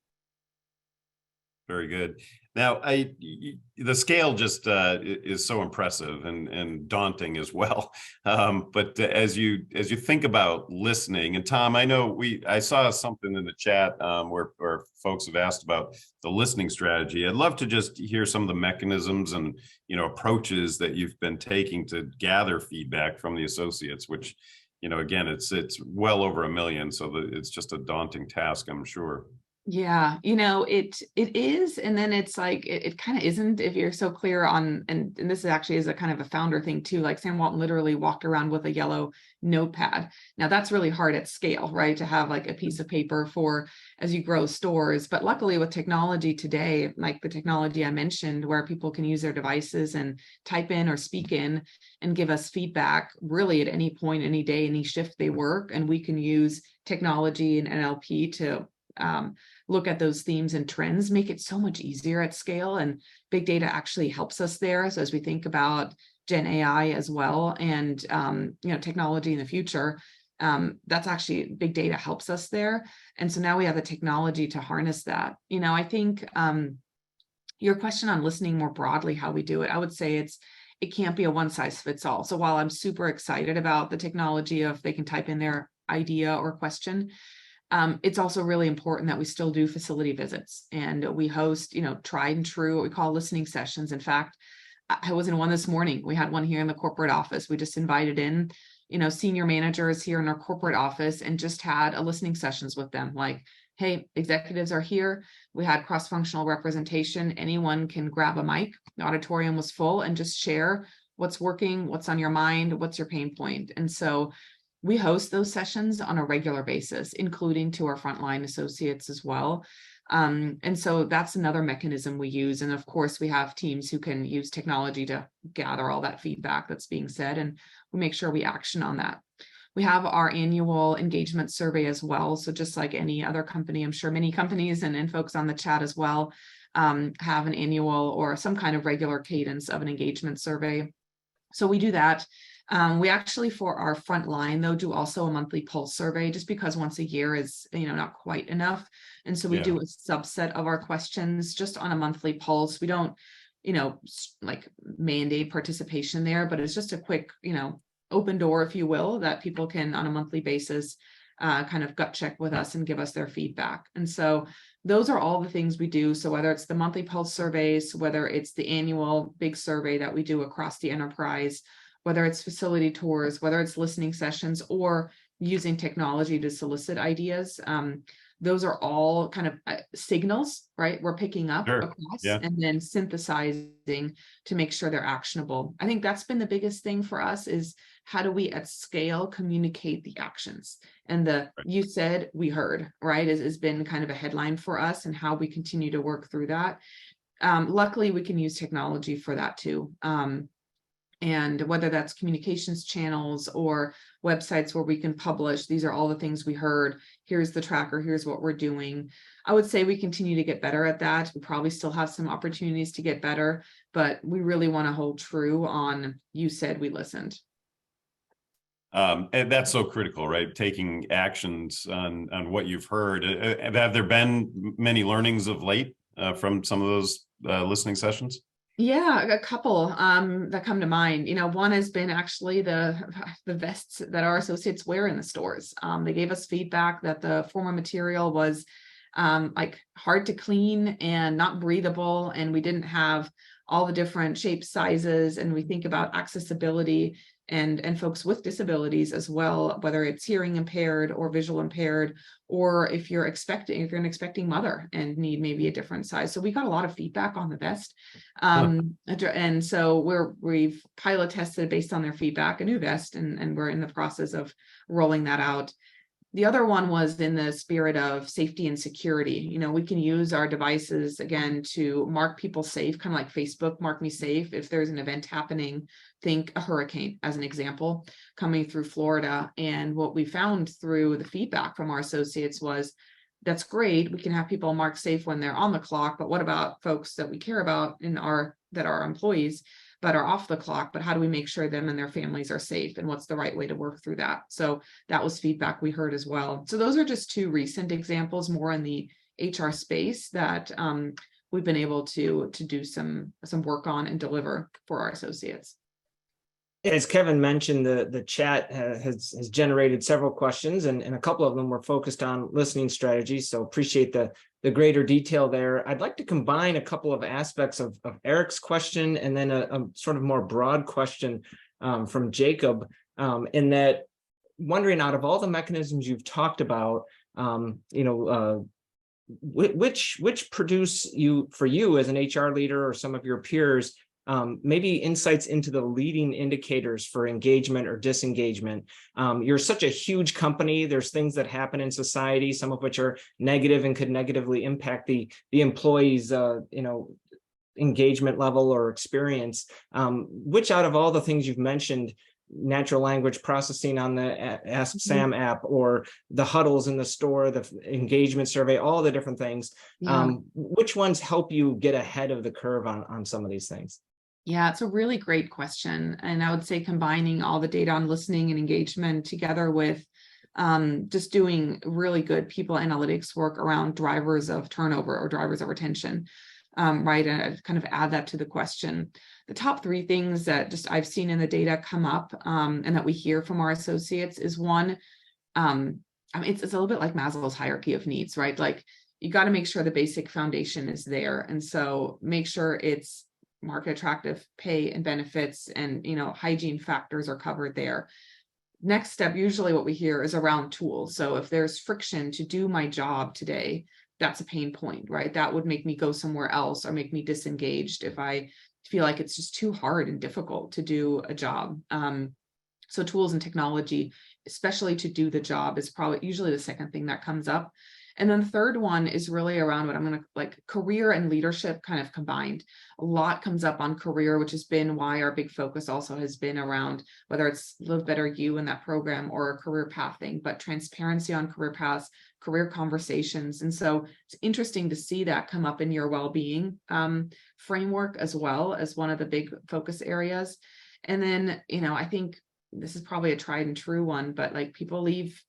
Very good. Now, the scale just is so impressive and daunting as well. But as you think about listening, and Tom, I know I saw something in the chat where folks have asked about the listening strategy. I'd love to just hear some of the mechanisms and approaches that you've been taking to gather feedback from the associates, which again, it's well over 1 million, so it's just a daunting task, I'm sure. Yeah, it is. And then it's like, it kind of isn't, if you're so clear on, and this actually is a kind of a founder thing too, like Sam Walton literally walked around with a yellow notepad. Now that's really hard at scale, right? To have like a piece of paper for as you grow stores. But luckily with technology today, like the technology I mentioned, where people can use their devices and type in or speak in and give us feedback really at any point, any day, any shift they work. And we can use technology and NLP to look at those themes and trends, make it so much easier at scale. And big data actually helps us there. So as we think about Gen AI as well, and technology in the future, that's actually, big data helps us there. And so now we have the technology to harness that. I think your question on listening more broadly, how we do it, I would say it can't be a one size fits all. So while I'm super excited about the technology of they can type in their idea or question, it's also really important that we still do facility visits, and we host, tried and true, what we call listening sessions. In fact, I was in one this morning. We had one here in the corporate office. We just invited in, senior managers here in our corporate office and just had a listening sessions with them. Like, hey, executives are here. We had cross-functional representation. Anyone can grab a mic. The auditorium was full, and just share what's working, what's on your mind, what's your pain point. And so we host those sessions on a regular basis, including to our frontline associates as well. And so that's another mechanism we use. And of course, we have teams who can use technology to gather all that feedback that's being said, and we make sure we action on that. We have our annual engagement survey as well. So just like any other company, I'm sure many companies and folks on the chat as well have an annual or some kind of regular cadence of an engagement survey. So we do that. We actually, for our front line, though, do also a monthly pulse survey, just because once a year is, not quite enough. And so we do a subset of our questions just on a monthly pulse. We don't, like mandate participation there, but it's just a quick, open door, if you will, that people can on a monthly basis kind of gut check with us and give us their feedback. And so those are all the things we do. So whether it's the monthly pulse surveys, whether it's the annual big survey that we do across the enterprise, whether it's facility tours, whether it's listening sessions, or using technology to solicit ideas, those are all kind of signals, right? We're picking up across and then synthesizing to make sure they're actionable. I think that's been the biggest thing for us, is how do we at scale communicate the actions? And you said, we heard, right, has been kind of a headline for us, and how we continue to work through that. Luckily, we can use technology for that too. And whether that's communications channels or websites where we can publish, these are all the things we heard. Here's the tracker, here's what we're doing. I would say we continue to get better at that. We probably still have some opportunities to get better, but we really want to hold true on, you said, we listened. And that's so critical, right? Taking actions on what you've heard. Have there been many learnings of late from some of those listening sessions? Yeah, a couple that come to mind. One has been actually the vests that our associates wear in the stores. They gave us feedback that the former material was like hard to clean and not breathable. And we didn't have all the different shapes, sizes, and we think about accessibility and folks with disabilities as well, whether it's hearing impaired or visual impaired, or if you're an expecting mother and need maybe a different size. So we got a lot of feedback on the vest. And so we've pilot tested based on their feedback a new vest, and we're in the process of rolling that out. The other one was in the spirit of safety and security. We can use our devices again to mark people safe, kind of like Facebook, mark me safe. If there's an event happening, think a hurricane as an example, coming through Florida. And what we found through the feedback from our associates was, that's great. We can have people marked safe when they're on the clock, but what about folks that we care about that are employees, but are off the clock? But how do we make sure them and their families are safe? And what's the right way to work through that? So that was feedback we heard as well. So those are just two recent examples, more in the HR space, that we've been able to do some work on and deliver for our associates. As Kevin mentioned, the chat has generated several questions, and a couple of them were focused on listening strategies. So appreciate the greater detail there. I'd like to combine a couple of aspects of Eric's question and then a sort of more broad question from Jacob, in that wondering, out of all the mechanisms you've talked about, which produce for you as an HR leader or some of your peers, maybe insights into the leading indicators for engagement or disengagement. You're such a huge company. There's things that happen in society, some of which are negative and could negatively impact the employees' engagement level or experience. Which out of all the things you've mentioned, natural language processing on the Ask Sam app, or the huddles in the store, the engagement survey, all the different things, which ones help you get ahead of the curve on some of these things? Yeah, it's a really great question. And I would say combining all the data on listening and engagement together with just doing really good people analytics work around drivers of turnover or drivers of retention, right? And I'd kind of add that to the question. The top three things that just I've seen in the data come up and that we hear from our associates is one, it's a little bit like Maslow's hierarchy of needs, right? Like, you got to make sure the basic foundation is there. And so make sure it's market attractive pay and benefits, and hygiene factors are covered there. Next step, usually what we hear is around tools. So if there's friction to do my job today, that's a pain point, right? That would make me go somewhere else or make me disengaged if I feel like it's just too hard and difficult to do a job. So tools and technology, especially to do the job, is probably usually the second thing that comes up. And then the third one is really around what I'm going to like career and leadership kind of combined. A lot comes up on career, which has been why our big focus also has been around whether it's Live Better You in that program or a career path thing, but transparency on career paths, career conversations. And so it's interesting to see that come up in your well-being framework as well as one of the big focus areas. And then, I think this is probably a tried and true one, but like people leave,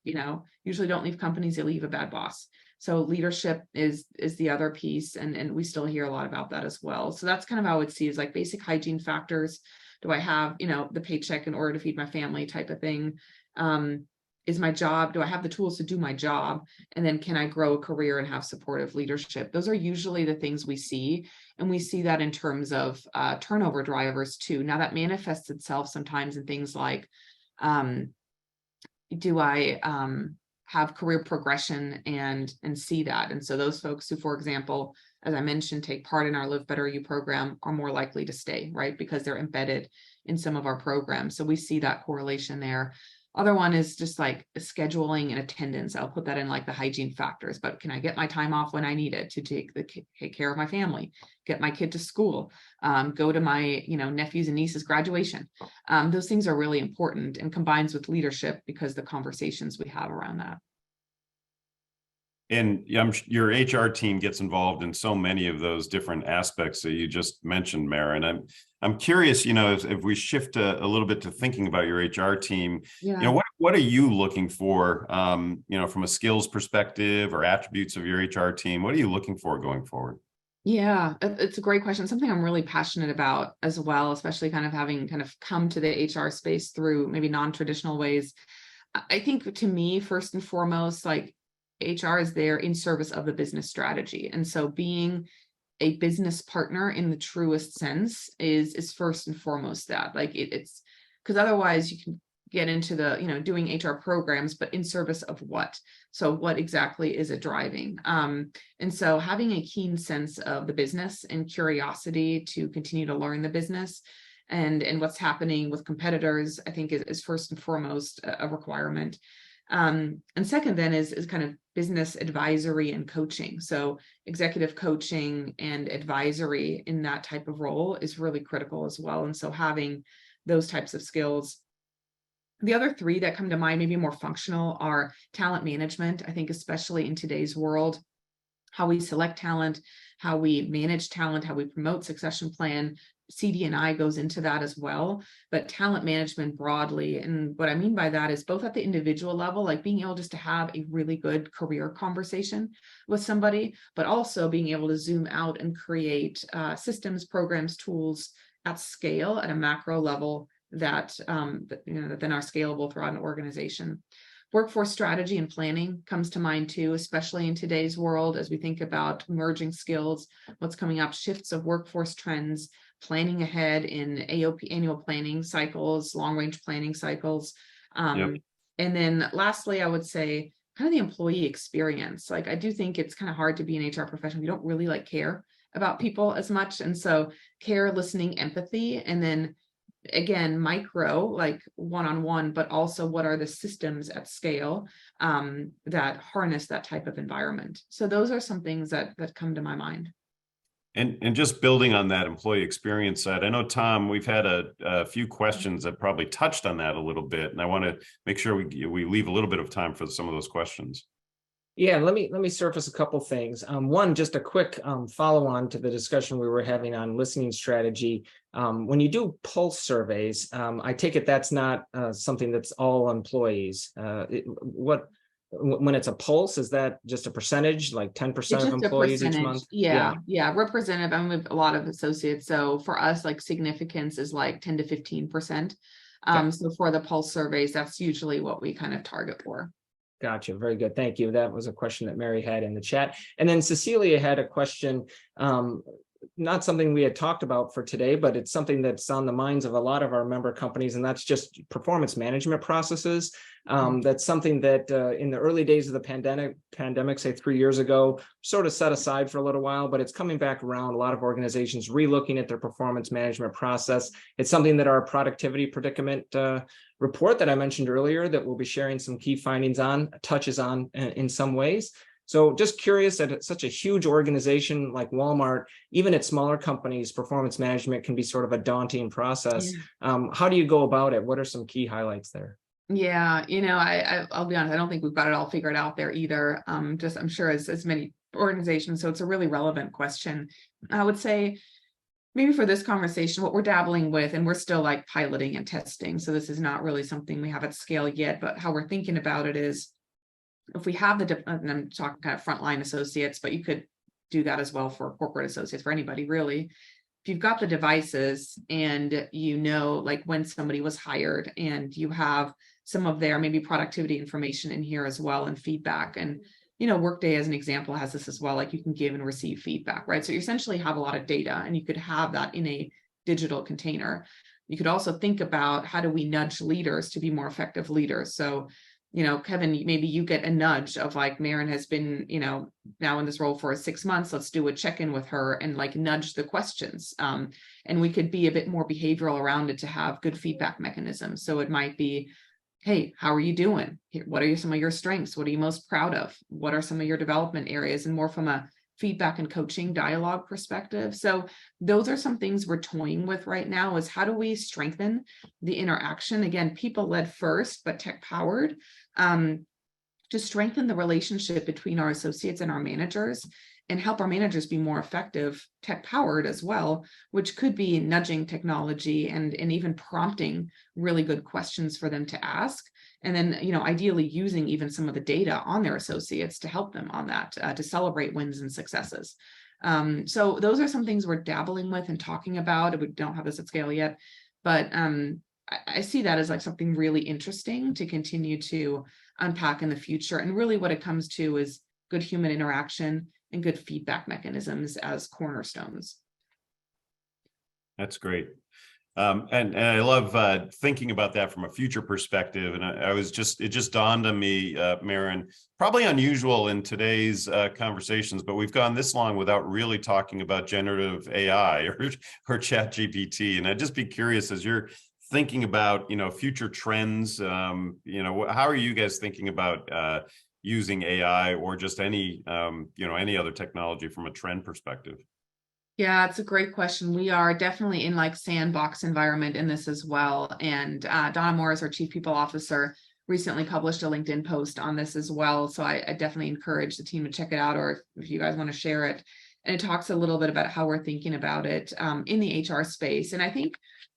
usually don't leave companies, they leave a bad boss. So leadership is the other piece. And we still hear a lot about that as well. So that's kind of how I would see is like basic hygiene factors. Do I have, the paycheck in order to feed my family type of thing? Is my job, do I have the tools to do my job? And then can I grow a career and have supportive leadership? Those are usually the things we see. And we see that in terms of turnover drivers too. Now that manifests itself sometimes in things like, do I have career progression and see that? And so those folks who, for example, as I mentioned, take part in our Live Better You program are more likely to stay, right? Because they're embedded in some of our programs. So we see that correlation there. Other one is just like scheduling and attendance. I'll put that in like the hygiene factors, but can I get my time off when I need it to take care of my family, get my kid to school, go to my, nephews and nieces' graduation. Those things are really important and combines with leadership because the conversations we have around that. And your HR team gets involved in so many of those different aspects that you just mentioned, Maren. I'm curious, if we shift a little bit to thinking about your HR team, what are you looking for, from a skills perspective or attributes of your HR team? What are you looking for going forward? Yeah, it's a great question. Something I'm really passionate about as well, especially having come to the HR space through maybe non-traditional ways. I think to me, first and foremost, like HR is there in service of the business strategy. And so being a business partner in the truest sense is first and foremost that. Like it's because otherwise you can get into the, doing HR programs, but in service of what? So what exactly is it driving? And so having a keen sense of the business and curiosity to continue to learn the business and what's happening with competitors, I think is first and foremost a requirement. And second then is kind of business advisory and coaching. So executive coaching and advisory in that type of role is really critical as well. And so having those types of skills. The other three that come to mind, maybe more functional, are talent management. I think especially in today's world, how we select talent, how we manage talent, how we promote succession plan, CD&I goes into that as well, but talent management broadly. And what I mean by that is both at the individual level, like being able just to have a really good career conversation with somebody, but also being able to zoom out and create systems, programs, tools at scale at a macro level that then are scalable throughout an organization. Workforce strategy and planning comes to mind too, especially in today's world as we think about emerging skills, what's coming up, shifts of workforce trends, planning ahead in AOP, annual planning cycles, long-range planning cycles. Yep. And then lastly, I would say kind of the employee experience. Like I do think it's kind of hard to be an HR professional. You don't really care about people as much. And so care, listening, empathy, and then again, micro, like one-on-one, but also what are the systems at scale that harness that type of environment. So those are some things that come to my mind. And just building on that employee experience side, I know, Tom, we've had a few questions that probably touched on that a little bit, and I want to make sure we leave a little bit of time for some of those questions. Yeah, let me surface a couple things. One, just a quick follow-on to the discussion we were having on listening strategy. When you do pulse surveys, I take it that's not something that's all employees. When it's a pulse, is that just a percentage, like 10% of employees each month? Yeah, representative. I'm with a lot of associates. So for us, like significance is like 10 to 15%. So for the pulse surveys, that's usually what we kind of target for. Gotcha. Very good. Thank you. That was a question that Mary had in the chat. And then Cecilia had a question, not something we had talked about for today, but it's something that's on the minds of a lot of our member companies, and that's just performance management processes. That's something that in the early days of the pandemic, say 3 years ago, sort of set aside for a little while, but it's coming back around. A lot of organizations relooking at their performance management process. It's something that our productivity predicament report that I mentioned earlier that we'll be sharing some key findings on, touches on in some ways. So just curious, at such a huge organization like Walmart, even at smaller companies, performance management can be sort of a daunting process. Yeah. How do you go about it? What are some key highlights there? Yeah, I'll be honest, I don't think we've got it all figured out there either. I'm sure as many organizations. So it's a really relevant question. I would say maybe for this conversation, what we're dabbling with, and we're still like piloting and testing. So this is not really something we have at scale yet, but how we're thinking about it is if we have and I'm talking kind of frontline associates, but you could do that as well for corporate associates, for anybody really. If you've got the devices and like when somebody was hired and you have some of their maybe productivity information in here as well and feedback, and Workday as an example has this as well, like you can give and receive feedback, right? So you essentially have a lot of data and you could have that in a digital container. You could also think about how do we nudge leaders to be more effective leaders. So Kevin, maybe you get a nudge of like, Maren has been, now in this role for 6 months, let's do a check-in with her and like nudge the questions. And we could be a bit more behavioral around it to have good feedback mechanisms. So it might be, hey, how are you doing? What are some of your strengths? What are you most proud of? What are some of your development areas? And more from a feedback and coaching dialogue perspective. So those are some things we're toying with right now, is how do we strengthen the interaction? Again, people-led first, but tech-powered, to strengthen the relationship between our associates and our managers and help our managers be more effective, tech-powered as well, which could be nudging technology and even prompting really good questions for them to ask. And then, ideally using even some of the data on their associates to help them on that, to celebrate wins and successes. So those are some things we're dabbling with and talking about. We don't have this at scale yet, but I see that as like something really interesting to continue to unpack in the future. And really what it comes to is good human interaction and good feedback mechanisms as cornerstones. That's great. And I love thinking about that from a future perspective. And it just dawned on me, Maren, probably unusual in today's conversations, but we've gone this long without really talking about generative AI or chat GPT. And I'd just be curious, as you're thinking about, future trends, how are you guys thinking about using AI or just any other technology from a trend perspective? Yeah, it's a great question. We are definitely in like sandbox environment in this as well. And Donna Morris, our Chief People Officer, recently published a LinkedIn post on this as well. So I definitely encourage the team to check it out, or if you guys want to share it. And it talks a little bit about how we're thinking about it in the HR space. And I think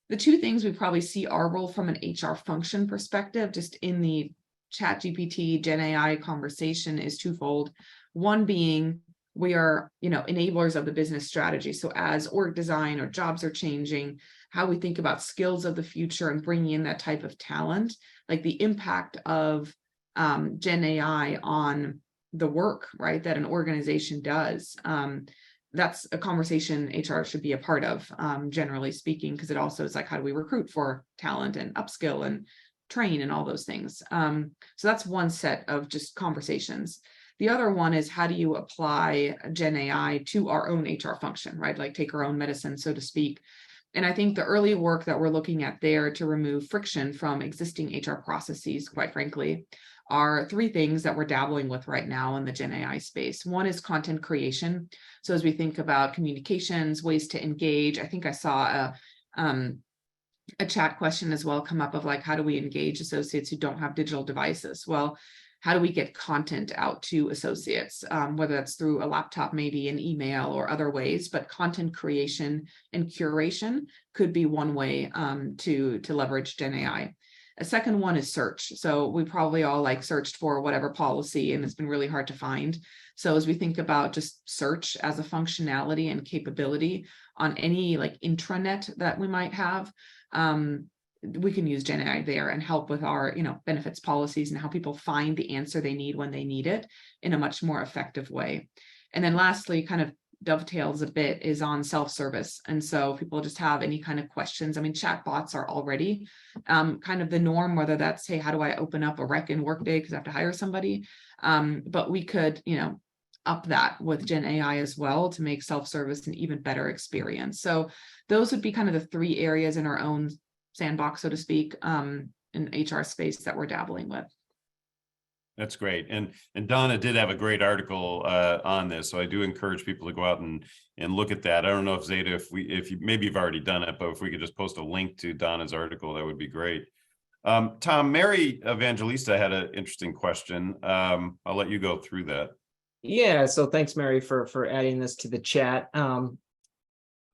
the two things we probably see our role from an HR function perspective, just in the Chat GPT, Gen AI conversation, is twofold. One being, we are, enablers of the business strategy. So as org design or jobs are changing, how we think about skills of the future and bringing in that type of talent, like the impact of Gen AI on the work, right, that an organization does. That's a conversation HR should be a part of, generally speaking, because it also is like, how do we recruit for talent and upskill and train and all those things. So that's one set of just conversations. The other one is, how do you apply Gen AI to our own HR function, right? Like take our own medicine, so to speak. And I think the early work that we're looking at there to remove friction from existing HR processes, quite frankly, are three things that we're dabbling with right now in the Gen AI space. One is content creation. So as we think about communications, ways to engage, I think I saw a chat question as well come up of like, how do we engage associates who don't have digital devices? Well, how do we get content out to associates, whether that's through a laptop, maybe an email or other ways, but content creation and curation could be one way to leverage Gen AI. A second one is search. So we probably all like searched for whatever policy, and it's been really hard to find. So as we think about just search as a functionality and capability on any like intranet that we might have, we can use Gen AI there and help with our, benefits policies and how people find the answer they need when they need it in a much more effective way. And then lastly, kind of dovetails a bit, is on self-service. And so people just have any kind of questions. I mean, chat bots are already kind of the norm, whether that's, hey, how do I open up a rec in Workday because I have to hire somebody? But we could, up that with Gen AI as well to make self-service an even better experience. So those would be kind of the three areas in our own sandbox, so to speak, in HR space that we're dabbling with. That's great. And Donna did have a great article on this. So I do encourage people to go out and look at that. I don't know if Zeta, if you maybe you've already done it, but if we could just post a link to Donna's article, that would be great. Tom, Mary Evangelista had an interesting question. I'll let you go through that. Yeah, so thanks, Mary, for adding this to the chat.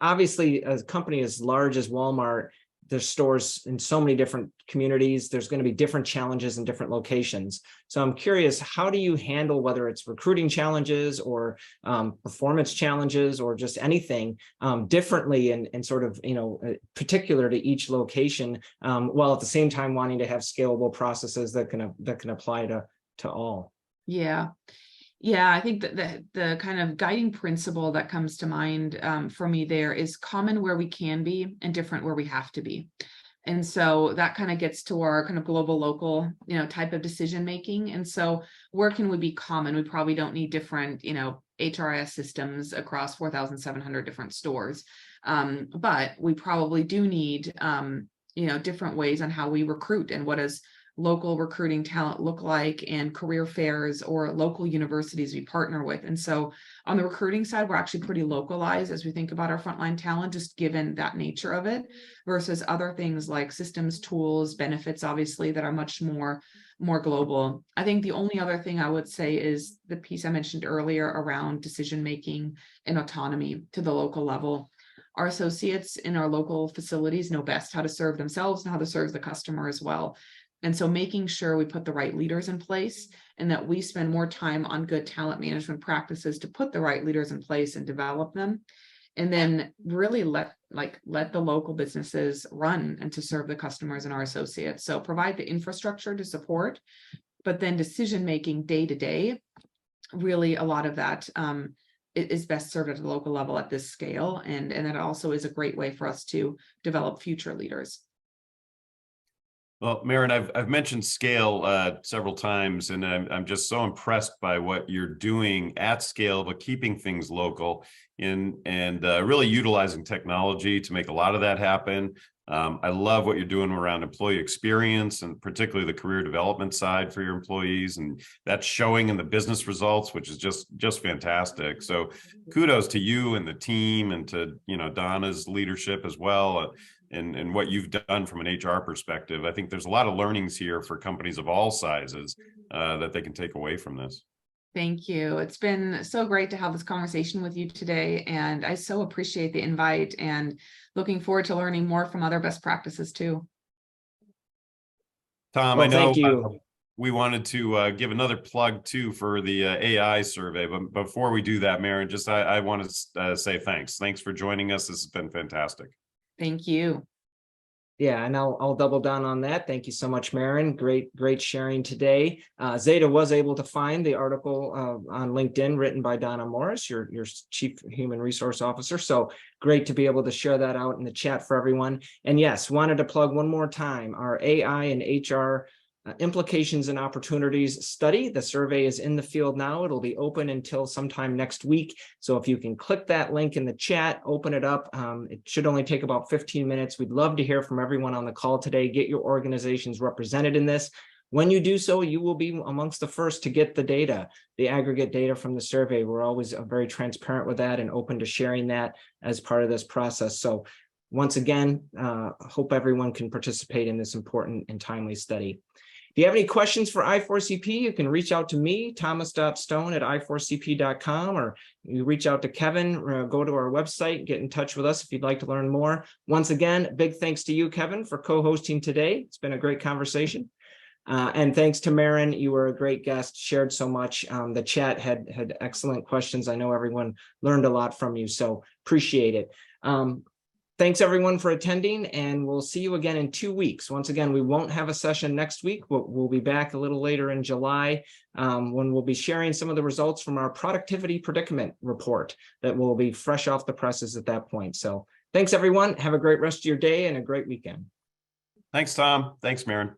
Obviously, a company as large as Walmart, there's stores in so many different communities. There's going to be different challenges in different locations. So I'm curious, how do you handle whether it's recruiting challenges or performance challenges or just anything differently and sort of, particular to each location, while at the same time wanting to have scalable processes that can apply to all? Yeah. Yeah, I think that the kind of guiding principle that comes to mind for me there is common where we can be and different where we have to be. And so that kind of gets to our kind of global, local, type of decision making. And so where can we be common? We probably don't need different, HRIS systems across 4,700 different stores. But we probably do need, different ways on how we recruit and what does local recruiting talent look like, and career fairs or local universities we partner with. And so on the recruiting side, we're actually pretty localized as we think about our frontline talent, just given that nature of it, versus other things like systems, tools, benefits, obviously, that are much more global. I think the only other thing I would say is the piece I mentioned earlier around decision-making and autonomy to the local level. Our associates in our local facilities know best how to serve themselves and how to serve the customer as well. And so making sure we put the right leaders in place and that we spend more time on good talent management practices to put the right leaders in place and develop them. And then really let like let the local businesses run and to serve the customers and our associates. So provide the infrastructure to support, but then decision making day to day, really a lot of that is best served at the local level at this scale. And that also is a great way for us to develop future leaders. Well, Maren, I've mentioned scale several times, and I'm just so impressed by what you're doing at scale, but keeping things local and really utilizing technology to make a lot of that happen. I love what you're doing around employee experience and particularly the career development side for your employees, and that's showing in the business results, which is just fantastic. So kudos to you and the team, and to Donna's leadership as well. And what you've done from an HR perspective. I think there's a lot of learnings here for companies of all sizes that they can take away from this. Thank you. It's been so great to have this conversation with you today. And I so appreciate the invite and looking forward to learning more from other best practices too. Tom, Well, I know thank you. We wanted to give another plug too for the AI survey, but before we do that, Maren, I want to say thanks. Thanks for joining us. This has been fantastic. Thank you. Yeah, and I'll double down on that. Thank you so much, Maren. Great sharing today. Zeta was able to find the article on LinkedIn written by Donna Morris, your Chief Human Resource Officer. So great to be able to share that out in the chat for everyone. And yes, wanted to plug one more time our AI and HR implications and opportunities study. The survey is in the field now. It'll be open until sometime next week. So if you can click that link in the chat, open it up. It should only take about 15 minutes. We'd love to hear from everyone on the call today. Get your organizations represented in this. When you do so, you will be amongst the first to get the data, the aggregate data from the survey. We're always very transparent with that and open to sharing that as part of this process. So once again, hope everyone can participate in this important and timely study. If you have any questions for I4CP, you can reach out to me, thomas.stone@i4cp.com, or you reach out to Kevin, go to our website, get in touch with us if you'd like to learn more. Once again, big thanks to you, Kevin, for co-hosting today. It's been a great conversation. And thanks to Maren, you were a great guest, shared so much. The chat had excellent questions. I know everyone learned a lot from you, so appreciate it. Thanks everyone for attending, and we'll see you again in 2 weeks. Once again, we won't have a session next week, but we'll be back a little later in July when we'll be sharing some of the results from our productivity predicament report that will be fresh off the presses at that point. So thanks everyone. Have a great rest of your day and a great weekend. Thanks, Tom. Thanks, Maren.